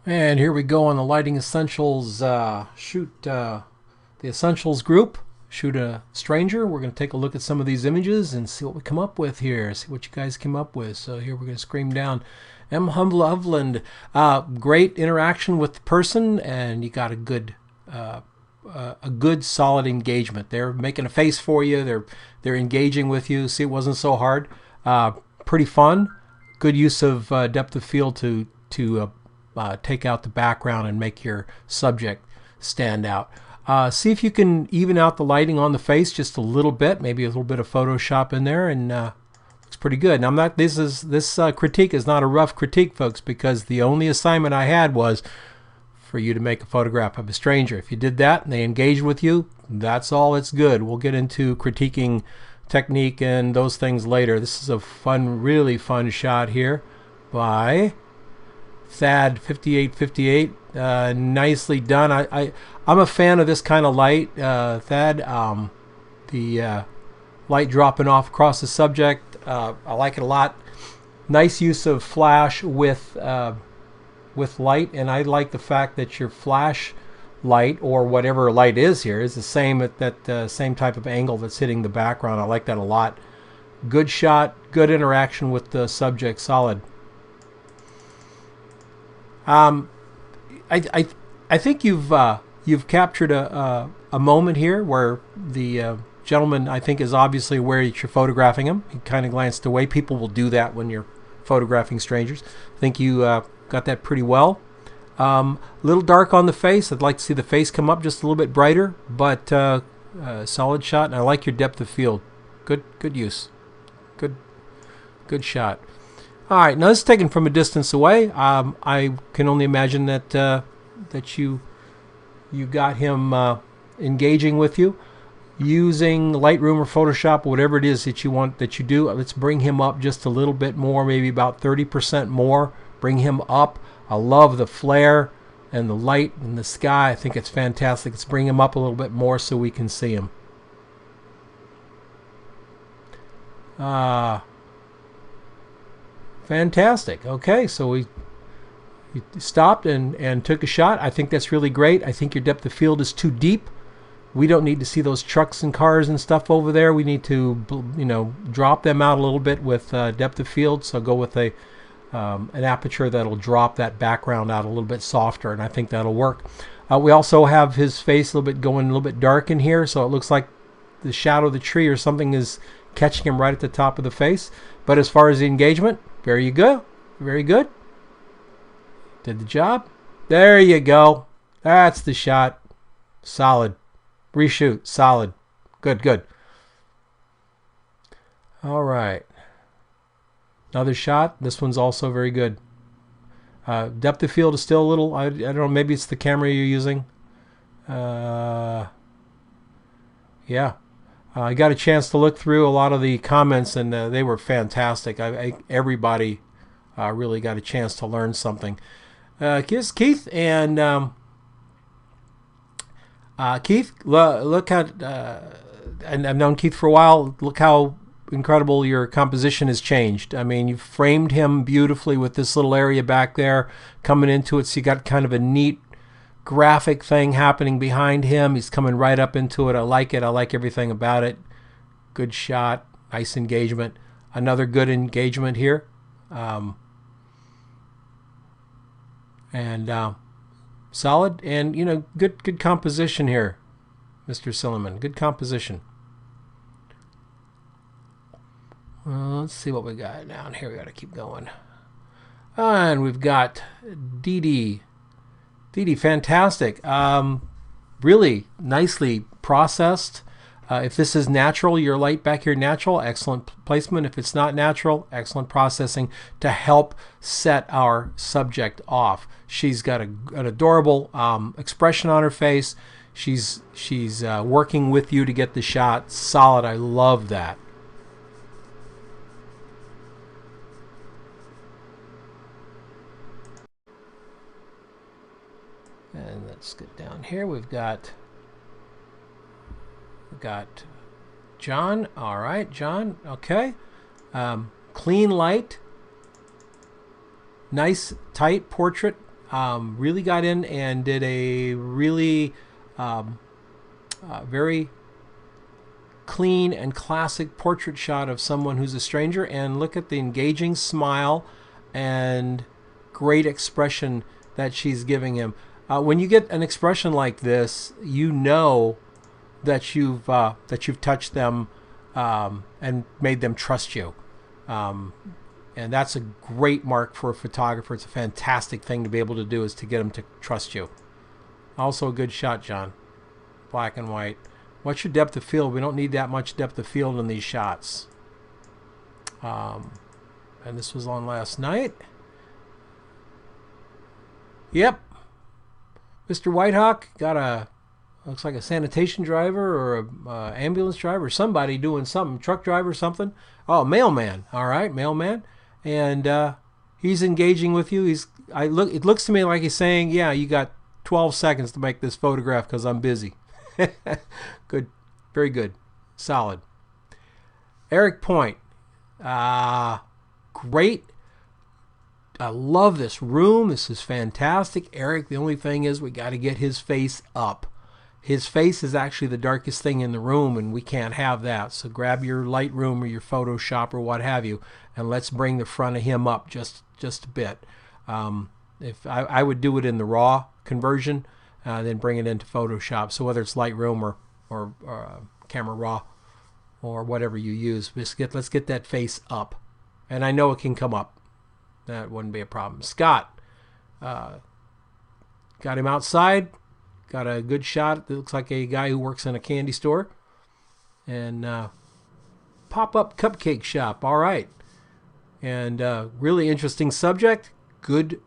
And here we go on the Lighting Essentials the Essentials group. Shoot a stranger. We're going to take a look at some of these images and see what we come up with here. See what you guys came up with. So here we're going to scream down. M. Hovland. Great interaction with the person, and you got a good solid engagement. They're making a face for you. They're engaging with you. See, it wasn't so hard. Pretty fun. Good use of depth of field to take out the background and make your subject stand out. See if you can even out the lighting on the face just a little bit, maybe a little bit of Photoshop in there, and looks pretty good. Now, this critique is not a rough critique, folks, because the only assignment I had was for you to make a photograph of a stranger. If you did that and they engaged with you, that's all. It's good. We'll get into critiquing technique and those things later. This is a fun, really fun shot here by Thad 5858. Nicely done. I'm a fan of this kind of light, Thad. The light dropping off across the subject. I like it a lot. Nice use of flash with light, and I like the fact that your flash light, or whatever light is here, is the same at that same type of angle that's hitting the background. I like that a lot. Good shot. Good interaction with the subject. Solid. I think you've captured a moment here where the gentleman, I think, is obviously aware that you're photographing him. He kind of glanced away. People will do that when you're photographing strangers. I think you got that pretty well. A little dark on the face. I'd like to see the face come up just a little bit brighter, but solid shot. And I like your depth of field. Good use. Good shot. All right, now this is taken from a distance away. I can only imagine that you got him engaging with you using Lightroom or Photoshop, whatever it is that you want that you do. Let's bring him up just a little bit more, maybe about 30% more. Bring him up. I love the flare and the light in the sky. I think it's fantastic. Let's bring him up a little bit more so we can see him. Fantastic. Okay, so we stopped and took a shot. I think that's really great. I think your depth of field is too deep. We don't need to see those trucks and cars and stuff over there. We need to, drop them out a little bit with depth of field. So go with an aperture that'll drop that background out a little bit softer, and I think that'll work. We also have his face a little bit going a little bit dark in here, so it looks like the shadow of the tree or something is catching him right at the top of the face. But as far as the engagement, there you go. Very good. Did the job. There you go. That's the shot. Solid. Reshoot. Solid. Good. All right. Another shot. This one's also very good. Depth of field is still a little, I don't know, maybe it's the camera you're using. Yeah. I got a chance to look through a lot of the comments, and they were fantastic. Everybody really got a chance to learn something. Here's Keith, and Keith, look how, and I've known Keith for a while. Look how incredible your composition has changed. I mean, you framed him beautifully with this little area back there coming into it, so you got kind of a neat graphic thing happening behind him. He's coming right up into it. I like it. I like everything about it. Good shot. Nice engagement. Another good engagement here. Solid. And, good composition here, Mr. Silliman. Good composition. Let's see what we got down here. We got to keep going. And we've got Dee Dee, fantastic. Really nicely processed. If this is natural, your light back here natural, excellent placement. If it's not natural, excellent processing to help set our subject off. She's got an adorable expression on her face. She's working with you to get the shot solid. I love that. And let's get down here. We've got John. All right, John. Okay. Clean light. Nice, tight portrait. really got in and did a really very clean and classic portrait shot of someone who's a stranger. And look at the engaging smile and great expression that she's giving him. When you get an expression like this, you know that you've touched them and made them trust you. And that's a great mark for a photographer. It's a fantastic thing to be able to do, is to get them to trust you. Also a good shot, John. Black and white. What's your depth of field? We don't need that much depth of field in these shots. And this was on last night. Yep. Mr. Whitehawk got a, looks like a sanitation driver or a ambulance driver, or somebody doing something, truck driver or something. Oh, mailman. All right, mailman. And he's engaging with you. It looks to me like he's saying, yeah, you got 12 seconds to make this photograph because I'm busy. Good. Very good. Solid. Eric Point. Great. I love this room. This is fantastic. Eric, the only thing is we got to get his face up. His face is actually the darkest thing in the room, and we can't have that. So grab your Lightroom or your Photoshop or what have you, and let's bring the front of him up just a bit. If I would do it in the raw conversion, then bring it into Photoshop. So whether it's Lightroom or Camera Raw or whatever you use, let's get that face up. And I know it can come up. That wouldn't be a problem. Scott, got him outside. Got a good shot. It looks like a guy who works in a candy store. And pop-up cupcake shop. All right. And really interesting subject. Good,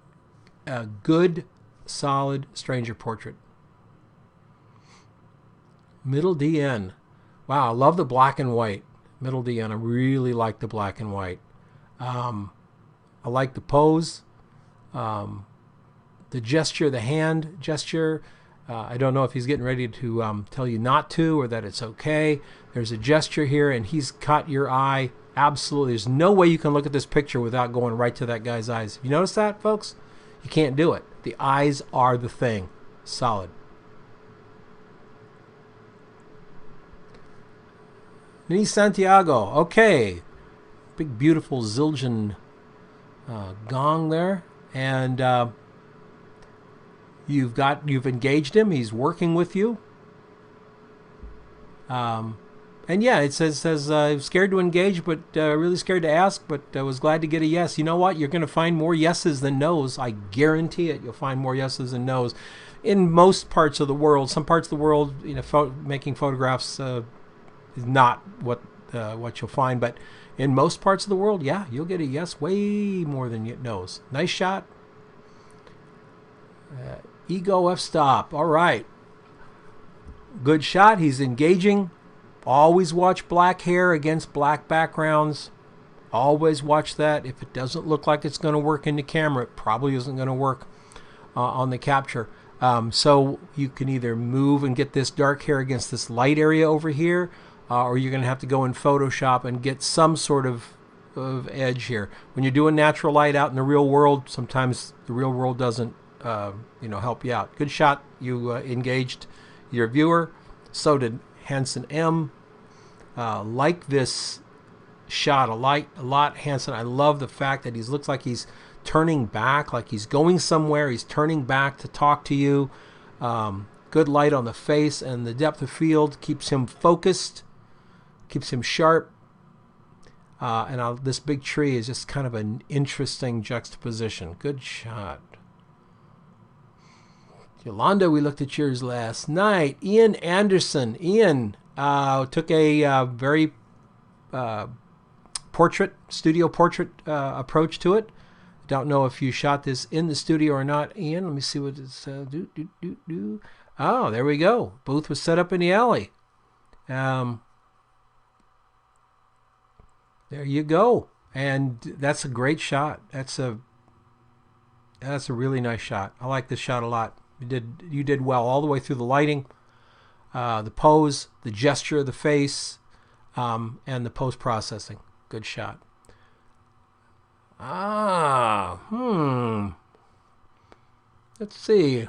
solid stranger portrait. Middle DN. Wow, I love the black and white. Middle DN. I really like the black and white. I like the pose. The gesture, the hand gesture. I don't know if he's getting ready to tell you not to or that it's okay. There's a gesture here, and he's caught your eye. Absolutely. There's no way you can look at this picture without going right to that guy's eyes. You notice that, folks? You can't do it. The eyes are the thing. Solid. Denise Santiago. Okay. Big, beautiful Zildjian gong there. And you've engaged him. He's working with you. And yeah, it says scared to engage, but really scared to ask, but was glad to get a yes. You know what? You're going to find more yeses than no's. I guarantee it. You'll find more yeses than no's in most parts of the world. Some parts of the world, you know, making photographs is not what you'll find, but in most parts of the world, yeah, you'll get a yes way more than no's. Nice shot. Ego f-stop. All right. Good shot. He's engaging. Always watch black hair against black backgrounds. Always watch that. If it doesn't look like it's going to work in the camera, it probably isn't going to work on the capture. So you can either move and get this dark hair against this light area over here, or you're going to have to go in Photoshop and get some sort of edge here. When you're doing natural light out in the real world, sometimes the real world doesn't help you out. Good shot. You engaged your viewer. So did Hanson M. Like this shot a lot, Hanson. I love the fact that he looks like he's turning back, like he's going somewhere. He's turning back to talk to you. Good light on the face, and the depth of field keeps him focused, keeps him sharp. And this big tree is just kind of an interesting juxtaposition. Good shot. Yolanda, we looked at yours last night. Ian Anderson. Ian took a very studio portrait approach to it. Don't know if you shot this in the studio or not, Ian. Let me see what it's Oh, there we go. Booth was set up in the alley. There you go. And that's a great shot. That's a really nice shot. I like this shot a lot. You did well all the way through the lighting, the pose, the gesture of the face, and the post-processing. Good shot. Let's see.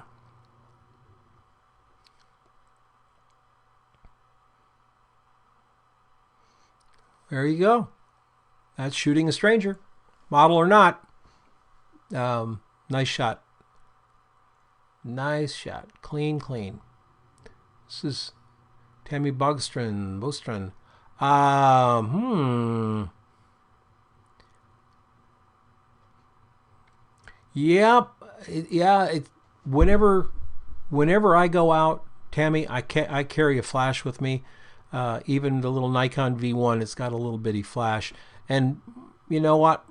There you go. That's shooting a stranger, model or not. Nice shot. Nice shot. Clean, clean. This is Tammy Bostrom. Yep. Whenever I go out, Tammy, I carry a flash with me. Even the little Nikon V1, it's got a little bitty flash. And you know what?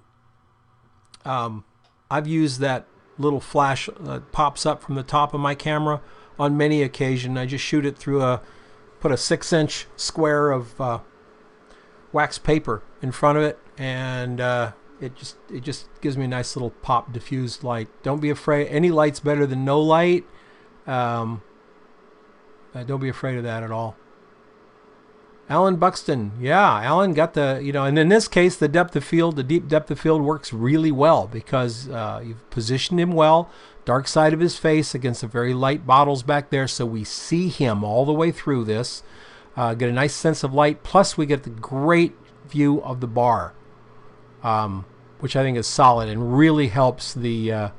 I've used that little flash that pops up from the top of my camera on many occasions. I just shoot it through put a 6-inch square of wax paper in front of it, and it just gives me a nice little pop diffused light. Don't be afraid. Any light's better than no light. Don't be afraid of that at all. Alan Buxton, yeah, Alan got the, and in this case, the depth of field, the deep depth of field works really well because you've positioned him well, dark side of his face against the very light bottles back there, so we see him all the way through this. Get a nice sense of light, plus we get the great view of the bar, which I think is solid and really helps the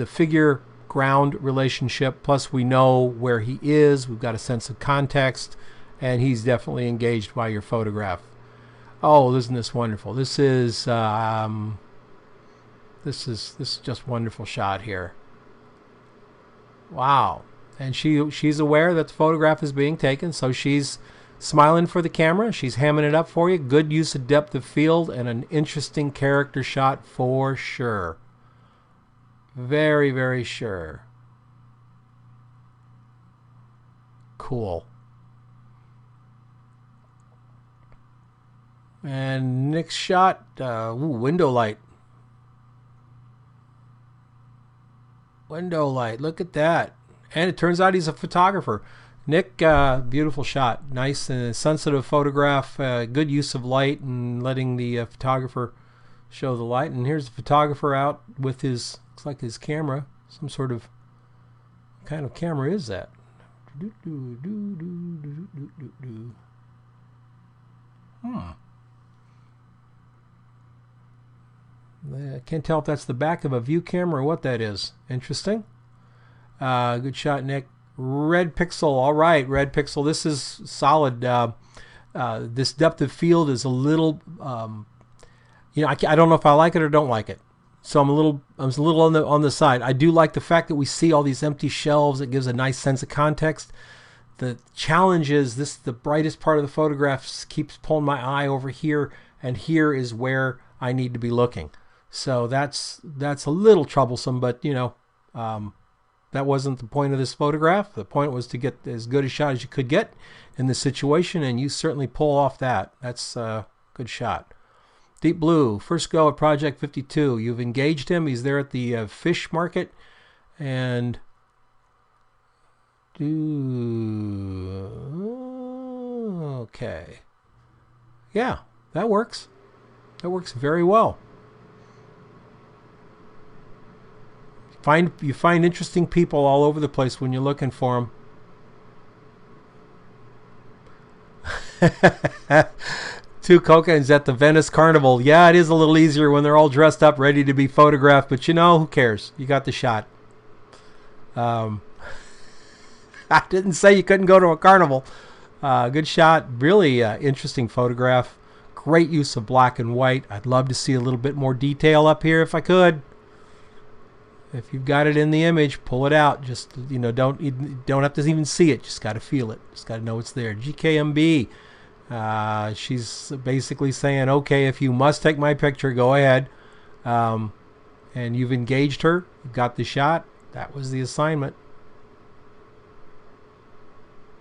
figure ground relationship. Plus we know where he is, we've got a sense of context, and he's definitely engaged by your photograph. Oh, isn't this wonderful? This is just wonderful shot here. Wow. And she's aware that the photograph is being taken, so she's smiling for the camera, she's hamming it up for you. Good use of depth of field and an interesting character shot for sure. Very, very sure. Cool. And next shot, window light. Window light, look at that. And it turns out he's a photographer. Nick, beautiful shot. Nice and sensitive photograph. Good use of light and letting the photographer show the light. And here's the photographer out with his, looks like his camera. Some sort of, what kind of camera is that? I can't tell if that's the back of a view camera or what that is. Interesting. Good shot, Nick. Red pixel. All right, red pixel. This is solid. This depth of field is a little, I don't know if I like it or don't like it. So I'm a little on the side. I do like the fact that we see all these empty shelves. It gives a nice sense of context. The challenge is the brightest part of the photograph keeps pulling my eye over here, and here is where I need to be looking. So that's a little troublesome, but that wasn't the point of this photograph. The point was to get as good a shot as you could get in this situation, and you certainly pull off that. That's a good shot. Deep Blue, first go at Project 52. You've engaged him. He's there at the fish market, and okay. Yeah, that works. That works very well. You find interesting people all over the place when you're looking for them. 2 cocaines at the Venice Carnival. Yeah, it is a little easier when they're all dressed up, ready to be photographed. But who cares? You got the shot. I didn't say you couldn't go to a carnival. Good shot. Really interesting photograph. Great use of black and white. I'd love to see a little bit more detail up here if I could. If you've got it in the image, pull it out. Just don't have to even see it. Just got to feel it. Just got to know it's there. GKMB. She's basically saying, okay, if you must take my picture, go ahead. And you've engaged her. You've got the shot. That was the assignment.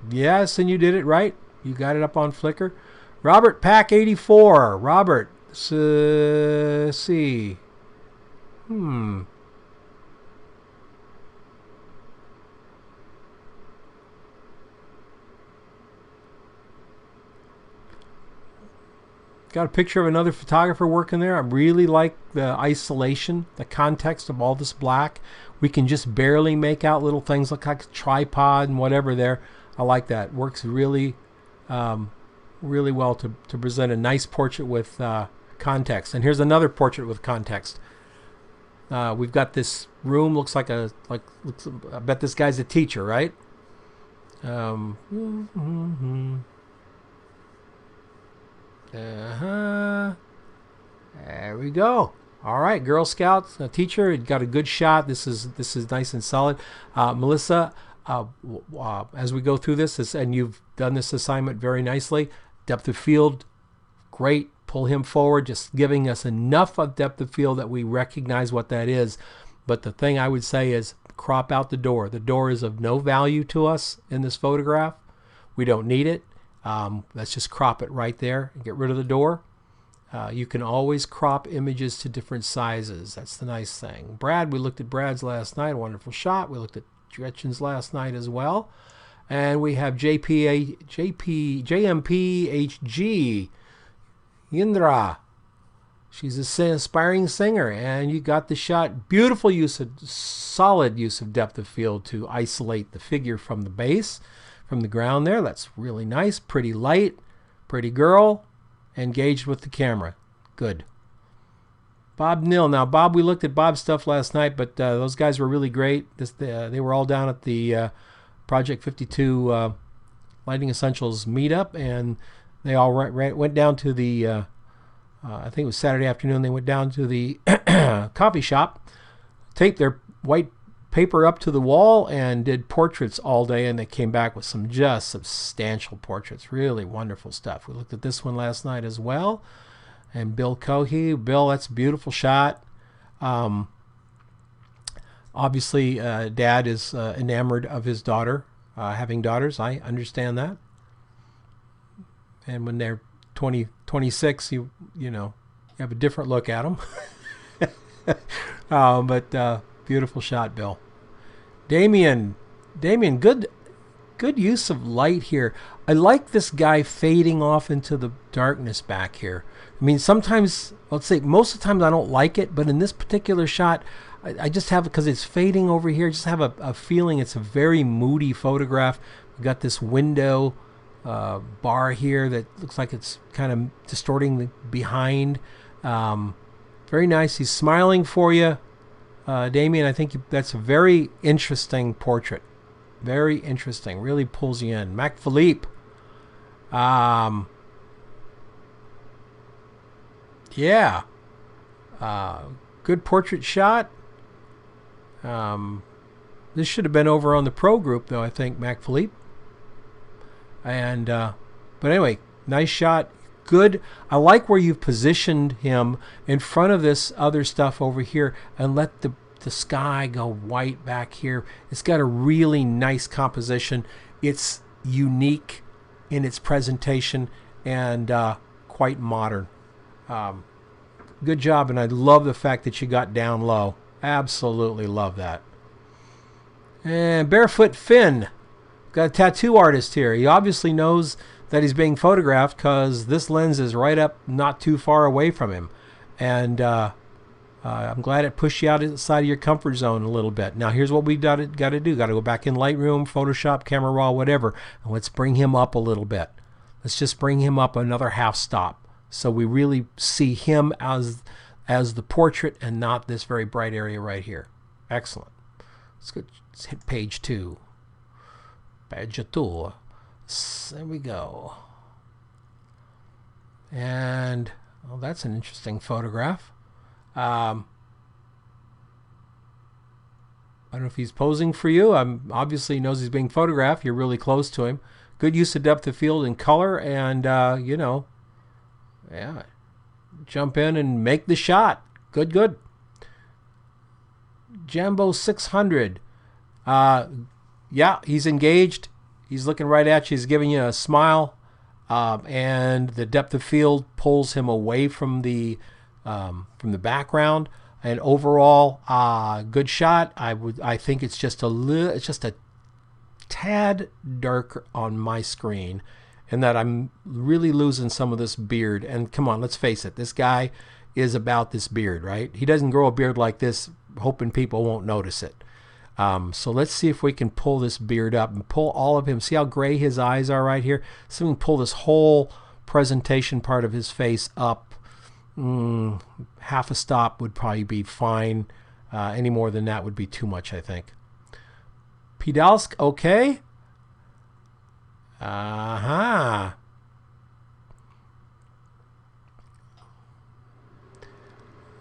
Yes, and you did it right. You got it up on Flickr. Robert Pack 84. Robert, let's see. got a picture of another photographer working there. I really like the isolation, the context of all this black. We can just barely make out little things look like a tripod and whatever there. I like that. Works really, really well to present a nice portrait with context. And here's another portrait with context. We've got this room. Looks like I bet this guy's a teacher, right? There we go. All right, Girl Scouts, a teacher, got a good shot. This is nice and solid. Melissa, as we go through this, and you've done this assignment very nicely. Depth of field, great. Pull him forward, just giving us enough of depth of field that we recognize what that is. But the thing I would say is crop out the door. The door is of no value to us in this photograph. We don't need it. Let's just crop it right there and get rid of the door. You can always crop images to different sizes. That's the nice thing. Brad, we looked at Brad's last night. A wonderful shot. We looked at Gretchen's last night as well. And we have JMPHG. Indra. She's an aspiring singer, and you got the shot. Beautiful use of, solid use of depth of field to isolate the figure from the base, from the ground there. That's really nice. Pretty light, pretty girl, engaged with the camera. Good. Bob Nill. Now, Bob, we looked at Bob's stuff last night, but those guys were really great. They were all down at the Project 52 Lighting Essentials meetup, and they all went down to the, I think it was Saturday afternoon, they went down to the coffee shop, taped their white paper up to the wall, and did portraits all day, and they came back with some just substantial portraits. Really wonderful stuff. We looked at this one last night as well. And Bill Cohey. Bill, that's a beautiful shot. Obviously, Dad is enamored of his daughter, having daughters. I understand that. And when they're 20, 26, you have a different look at them. But beautiful shot, Bill. Damien, good use of light here. I like this guy fading off into the darkness back here. I mean, sometimes, let's say, most of the time I don't like it, but in this particular shot, I just have, because it's fading over here, just have a feeling it's a very moody photograph. We've got this window bar here that looks like it's kind of distorting the behind. Very nice. He's smiling for you, Damien. I think that's a very interesting portrait. Very interesting. Really pulls you in. Mac Philippe. Yeah. Good portrait shot. This should have been over on the pro group, though, I think, Mac Philippe. And but anyway, nice shot. Good. I like where you've positioned him in front of this other stuff over here, and let the sky go white back here. It's got a really nice composition. It's unique in its presentation and quite modern. Good job, and I love the fact that you got down low. Absolutely love that. And Barefoot Finn. Got a tattoo artist here. He obviously knows that he's being photographed because this lens is right up not too far away from him. And I'm glad it pushed you outside of your comfort zone a little bit. Now here's what we got to do. Got to go back in Lightroom, Photoshop, Camera Raw, whatever. And let's bring him up a little bit. Let's just bring him up another half stop, so we really see him as the portrait and not this very bright area right here. Excellent. Let's hit page 2. Page 2. There we go. And well, that's an interesting photograph. I don't know if he's posing for you. Obviously he knows he's being photographed. You're really close to him. Good use of depth of field and color, and yeah, jump in and make the shot. Good. Jambo 600. Yeah, he's engaged. He's looking right at you. He's giving you a smile, and the depth of field pulls him away from the background. And overall, good shot. I think it's just a tad darker on my screen, and that I'm really losing some of this beard. And come on, let's face it, this guy is about this beard, right? He doesn't grow a beard like this hoping people won't notice it. So let's see if we can pull this beard up and pull all of him. See how gray his eyes are right here? So we can pull this whole presentation part of his face up. Half a stop would probably be fine. Any more than that would be too much, I think. Pedalsk, okay.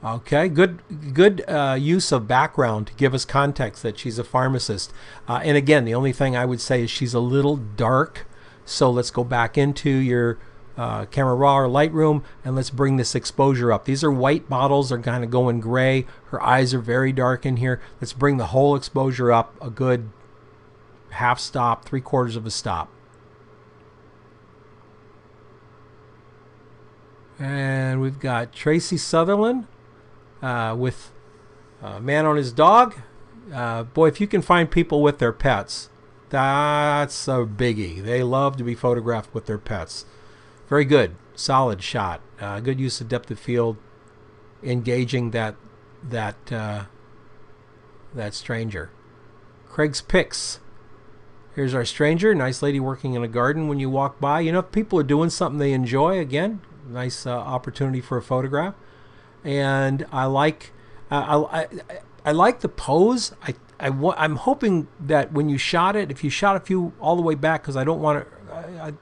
Okay, good use of background to give us context that she's a pharmacist. And again, the only thing I would say is she's a little dark. So let's go back into your Camera Raw or Lightroom and let's bring this exposure up. These are white bottles. They're kind of going gray. Her eyes are very dark in here. Let's bring the whole exposure up a good half stop, 3/4 of a stop. And we've got Tracy Sutherland with a man on his dog. Boy, if you can find people with their pets, that's a biggie. They love to be photographed with their pets. Very good, solid shot. Good use of depth of field, engaging that stranger. Craig's Picks. Here's our stranger. Nice lady working in a garden when you walk by. You know, if people are doing something they enjoy, again, nice opportunity for a photograph. And I like the pose. I'm hoping that when you shot it, if you shot a few all the way back, because I don't want to, I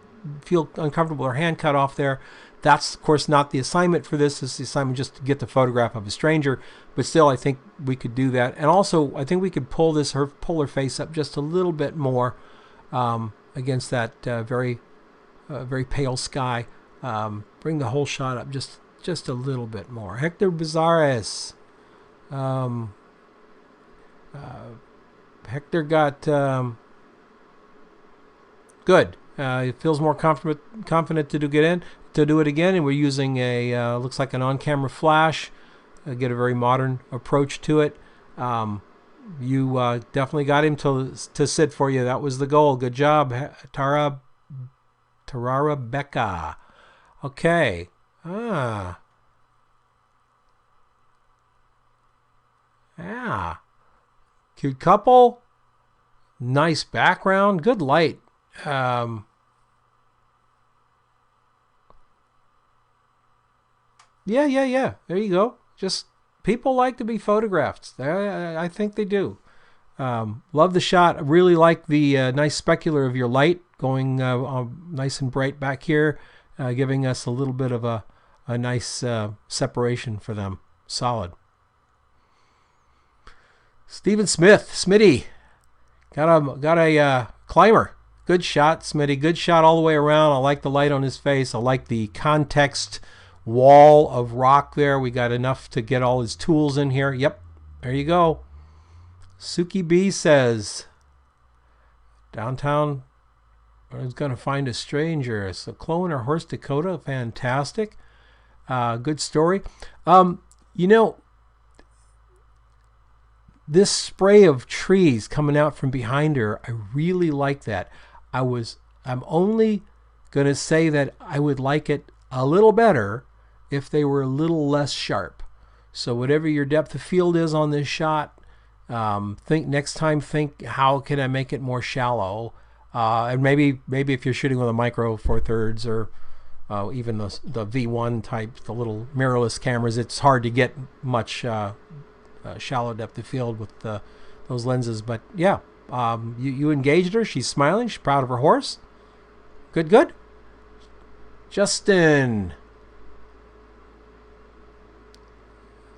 feel uncomfortable with her hand cut off there. That's of course not the assignment for this. This is the assignment just to get the photograph of a stranger. But still, I think we could do that. And also, I think we could pull her face up just a little bit more against that very pale sky. Bring the whole shot up just a little bit more. Hector Bazares. Hector got good. He feels more confident to do it again, and we're using a looks like an on-camera flash. Get a very modern approach to it. You definitely got him to sit for you. That was the goal. Good job, Tarara Becca. Okay. Yeah. Cute couple. Nice background. Good light. Yeah. There you go. Just people like to be photographed. I think they do. Love the shot. I really like the nice specular of your light going nice and bright back here, giving us a little bit of a nice separation for them. Solid. Stephen Smith, Smitty, got a climber. Good shot, Smitty. Good shot all the way around. I like the light on his face. I like the context wall of rock there. We got enough to get all his tools in here. Yep, there you go. Suki B says, downtown, I was going to find a stranger. So Chloe and her horse Dakota, fantastic. Good story. You know, this spray of trees coming out from behind her, I really like that. I'm only going to say that I would like it a little better if they were a little less sharp. So whatever your depth of field is on this shot, think next time, how can I make it more shallow? And maybe if you're shooting with a micro four thirds or even the V1 type, the little mirrorless cameras, it's hard to get much shallow depth of field with those lenses. But yeah, you engaged her. She's smiling. She's proud of her horse. Good. Justin.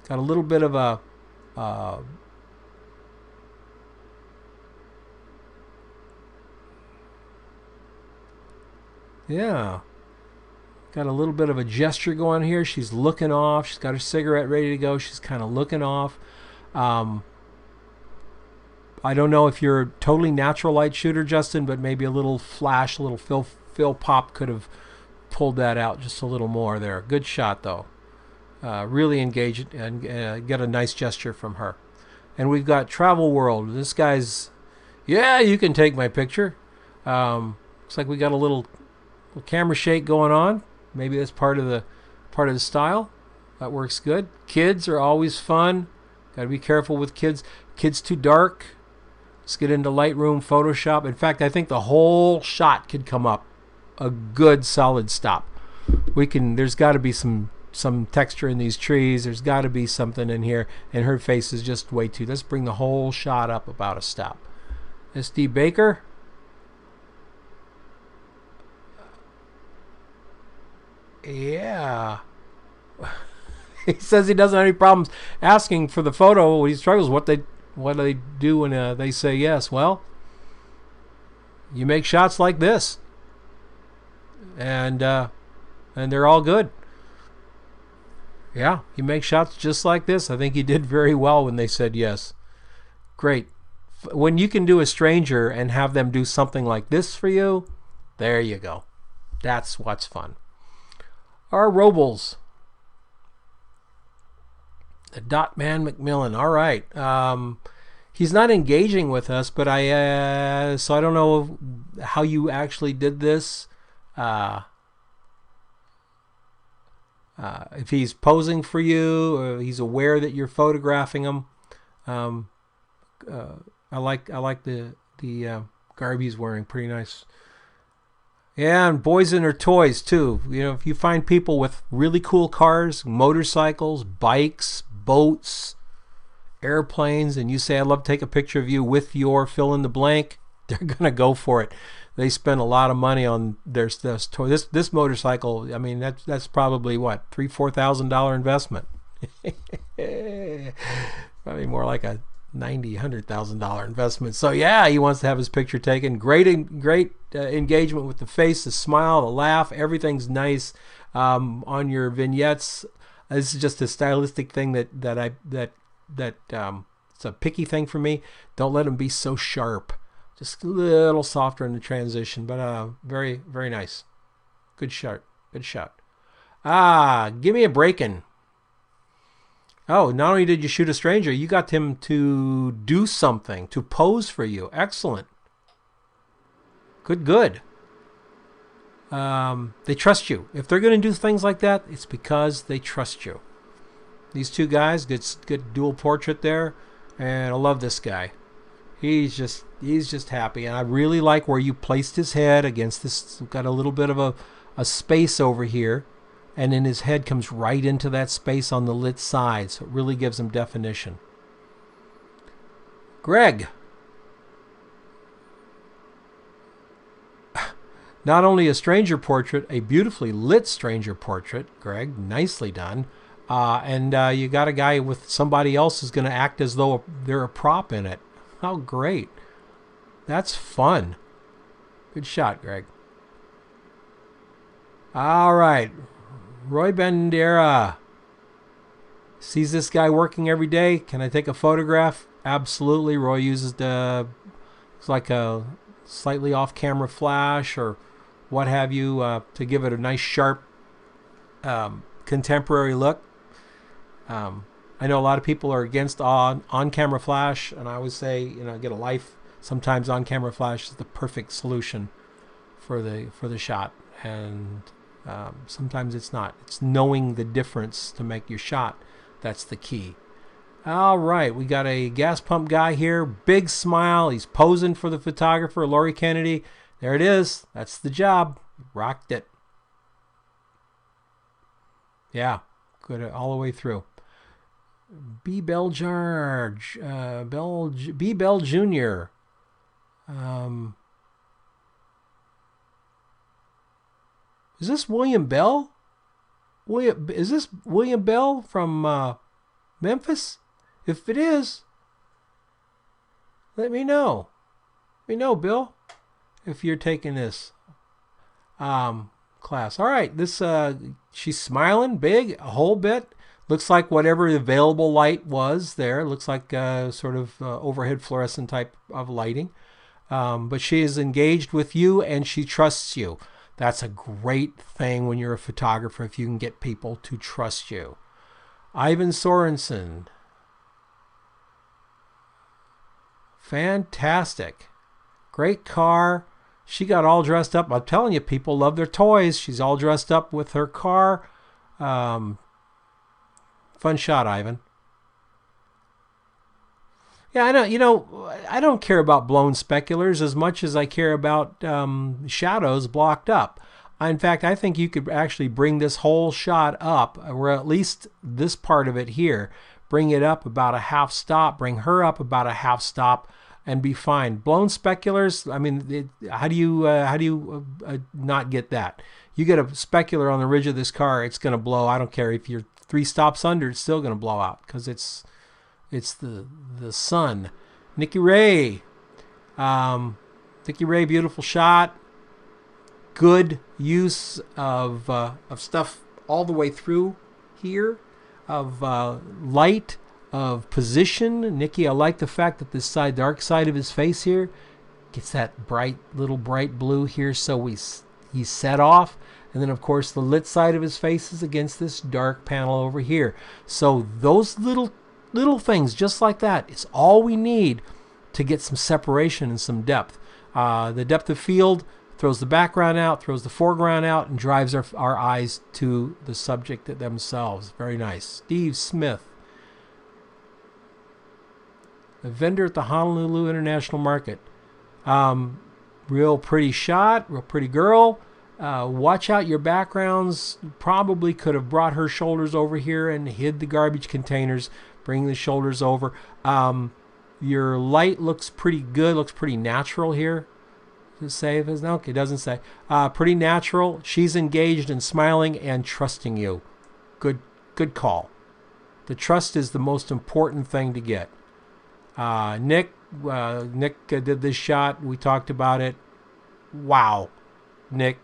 Got a little bit of a yeah. Got a little bit of a gesture going here. She's looking off. She's got her cigarette ready to go. She's kind of looking off. I don't know if you're a totally natural light shooter, Justin, but maybe a little flash, a little fill pop could have pulled that out just a little more there. Good shot, though. Really engage and get a nice gesture from her. And we've got Travel World. This guy's, yeah, you can take my picture. Looks like we got a little Camera shake going on. Maybe that's part of the style. That works good. Kids are always fun. Got to be careful with kids. Kids too dark. Let's get into Lightroom, Photoshop. In fact, I think the whole shot could come up a good solid stop. There's got to be some texture in these trees. There's got to be something in here, and her face is just way too. Let's bring the whole shot up about a stop. SD Baker. Yeah. He says he doesn't have any problems asking for the photo. He struggles. What do they do when they say yes? Well, you make shots like this, and they're all good. Yeah, you make shots just like this. I think you did very well when they said yes. Great. When you can do a stranger and have them do something like this for you, there you go. That's what's fun. Our Robles. The Dot Man McMillan. All right. He's not engaging with us, but so I don't know how you actually did this. If he's posing for you, or he's aware that you're photographing him. I like the garb he's wearing. Pretty nice. Yeah, and boys and their toys too. You know, if you find people with really cool cars, motorcycles, bikes, boats, airplanes, and you say, I'd love to take a picture of you with your fill in the blank, they're gonna go for it. They spend a lot of money on their toy. This motorcycle, I mean, that's probably what, $3,000-$4,000 investment. Probably more like a $90,000-$100,000 investment. So yeah, he wants to have his picture taken. Great engagement with the face, the smile, the laugh. Everything's nice on your vignettes. This is just a stylistic thing that it's a picky thing for me. Don't let them be so sharp. Just a little softer in the transition, but very, very nice. Good shot. Good shot. Give me a break-in. Oh, not only did you shoot a stranger, you got him to do something, to pose for you. Excellent. Good. They trust you. If they're going to do things like that, it's because they trust you. These two guys, good dual portrait there, and I love this guy. He's just happy, and I really like where you placed his head against this. Got a little bit of a space over here, and then his head comes right into that space on the lit side, so it really gives him definition. Greg. Not only a stranger portrait, a beautifully lit stranger portrait, Greg, nicely done. And you got a guy with somebody else who's going to act as though they're a prop in it. How great. That's fun. Good shot, Greg. All right. Roy Bandera sees this guy working every day. Can I take a photograph? Absolutely. Roy uses it's like a slightly off-camera flash or what have you to give it a nice, sharp, contemporary look. I know a lot of people are against on-camera flash, and I always say, get a life. Sometimes on-camera flash is the perfect solution for the shot, and sometimes it's not. It's knowing the difference to make your shot. That's the key. All right, we got a gas pump guy here. Big smile. He's posing for the photographer, Laurie Kennedy. There it is. That's the job. Rocked it. Yeah, good all the way through. B. Bell George, B. Bell Jr. Is this William Bell? Is this William Bell from Memphis? If it is, let me know. Let me know, Bill, if you're taking this class. All right, this she's smiling big a whole bit. Looks like whatever available light was there. Looks like sort of overhead fluorescent type of lighting. But she is engaged with you and she trusts you. That's a great thing when you're a photographer, if you can get people to trust you. Ivan Sorensen. Fantastic. Great car. She got all dressed up. I'm telling you, people love their toys. She's all dressed up with her car. Fun shot, Ivan. Yeah, I know. You know, I don't care about blown speculars as much as I care about shadows blocked up. In fact, I think you could actually bring this whole shot up, or at least this part of it here, bring it up about a half stop, bring her up about a half stop, and be fine. Blown speculars, I mean, how do you not get that? You get a specular on the ridge of this car, it's going to blow. I don't care if you're 3 stops under, it's still going to blow out because it's the sun. Nikki Ray, beautiful shot. Good use of stuff all the way through here, of light, of position. Nikki, I like the fact that this dark side of his face here gets that bright blue here, so he's set off, and then of course the lit side of his face is against this dark panel over here. So those little things just like that is all we need to get some separation and some depth. The depth of field throws the background out, throws the foreground out, and drives our eyes to the subject themselves. Very nice. Steve Smith, a vendor at the Honolulu International Market. Real pretty shot, real pretty girl. Watch out your backgrounds. Probably could have brought her shoulders over here and hid the garbage containers. Bring the shoulders over. Your light looks pretty good, looks pretty natural here. Does it say if it's no? Okay, it doesn't say. Pretty natural. She's engaged and smiling and trusting you. Good call. The trust is the most important thing to get. Nick did this shot. We talked about it. Wow, Nick,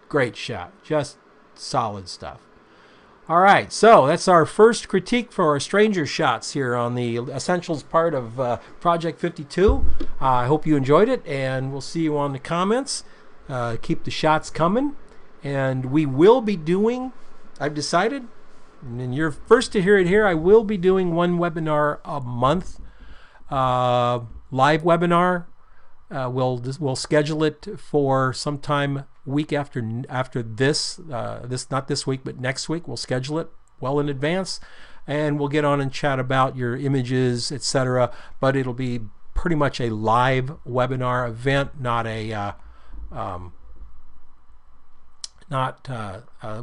great shot. Just solid stuff. All right, so that's our first critique for our stranger shots here on the Essentials part of Project 52. I hope you enjoyed it, and we'll see you on the comments. Keep the shots coming, and we will be doing, I've decided, and you're first to hear it here, I will be doing one webinar a month, live webinar. We'll schedule it for sometime week after this not this week but next week. We'll schedule it well in advance, and we'll get on and chat about your images, etc. But it'll be pretty much a live webinar event, not a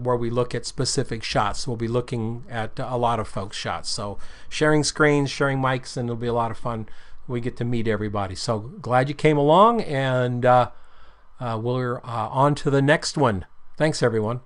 where we look at specific shots. We'll be looking at a lot of folks' shots, so sharing screens, sharing mics, and it'll be a lot of fun. We get to meet everybody. So glad you came along, and we're on to the next one. Thanks, everyone.